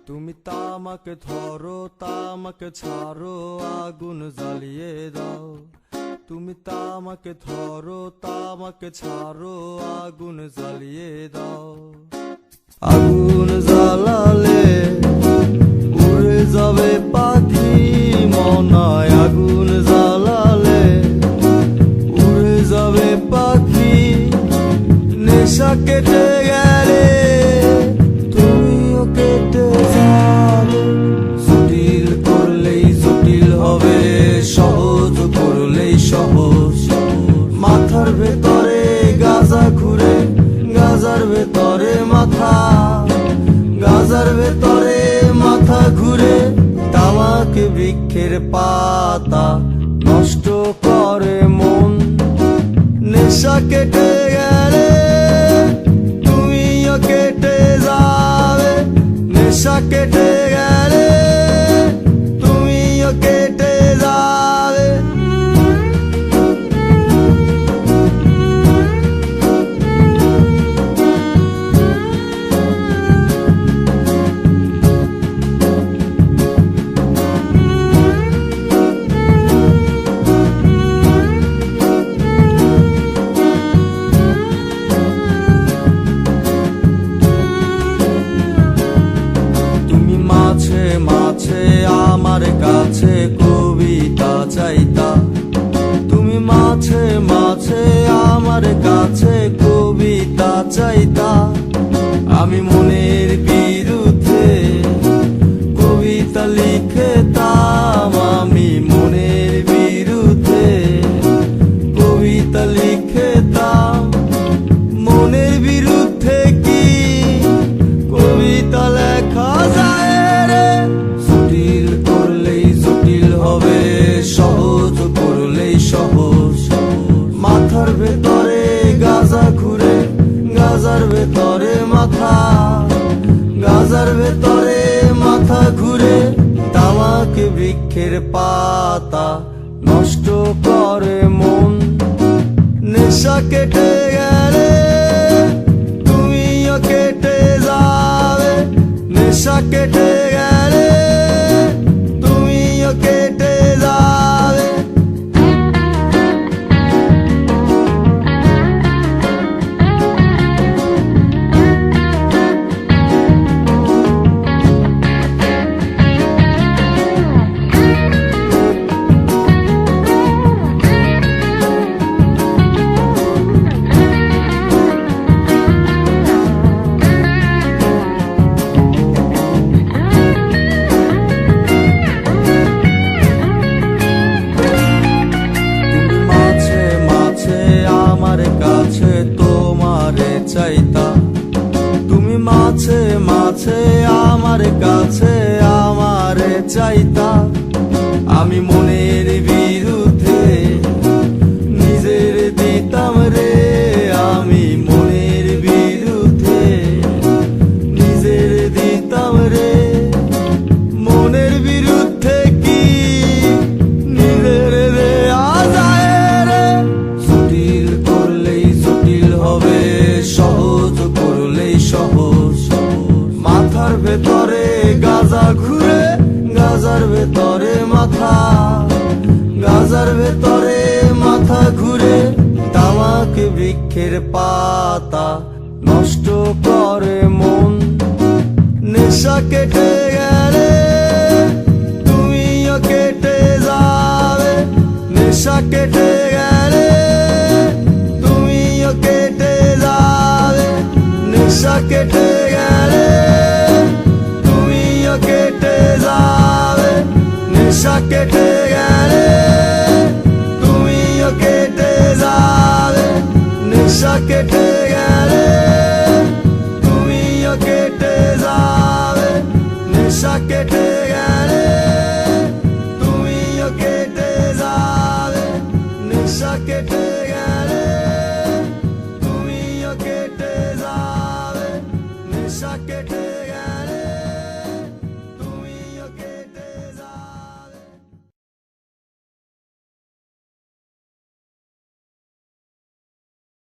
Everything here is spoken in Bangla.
তুমি তামাকে ধরো তামাকে ছাড়ো আগুন জ্বালিয়ে দাও। তুমি তামাকে ধরো তামাকে ছাড়ো আগুন জ্বালিয়ে দাও। আগুন জ্বালালে উড়ে যাবে পাখি মনায়। আগুন জ্বালালে উড়ে যাবে পাখি। নেশা কেটে গেলে তুমিও কেটে যাবে। জটিল করলেই জটিল হবে, সহজ করলেই সহজ। মাথার ভেতরে গাজা ঘুরে, গাজার ভেতরে মাথা, গাজার ভেতরে মাথা ঘুরে। তামাক বৃক্ষের পাতা নষ্ট করে মন। নেশা কেটে গেলে তুমিও কেটে যাবে। নেশা কেটে গেলে তুমিও কেটে যাবে। মাঝে আমার কাছে কবিতা চাইতা। তুমি মাঝে মাঝে আমার কাছে কবিতা চাইতা। আমি মনের বিরুদ্ধে কবিতা লিখতাম। আমি মনের বিরুদ্ধে কবিতা লিখতাম। মনের বিরুদ্ধে কি কবিতা লেখা যায়? জটিল করলেই জটিল হবে, সহজ করলেই সহজ। মাথার ভেতরে গাজা ঘুরে, গাজার ভেতরে মাথা, গাজার ভেতরে মাথা ঘুরে। তামাক বৃক্ষের পাতা নষ্ট করে মন। নেশা কেটে গেলে তুমিও কেটে যাবে। নেশা কেটে গেলে তুমিও কেটে যাবে। তোমারে চাইতা। তুমি মাঝে মাঝে আমার কাছে আমারে চাইতা। আমি মনের বিরুদ্ধে নিজের দিতাম রে। আমি মনের বিরুদ্ধে নিজের দিতাম রে। মনের বিরুদ্ধে কি নিজের দেয়া যায় রে? জটিল করলেই জটিল হবে, সহজ করলেই সহজ। মাথার ভেতরে গাজা ঘুরে, গাজার ভেতরে মাথা, গাজার ভেতরে মাথা ঘুরে। তামাক বৃক্ষের পাতা নষ্ট করে মন। নেশা কেটে গেলে তুমিও কেটে যাবে। নেশা কেটে গেলে তুমিও কেটে যাবে। নেশা কেটে গেলে তুমিও কেটে যাবে। নেশা কেটে গেলে তুমিও কেটে যাবে। নেশা কেটে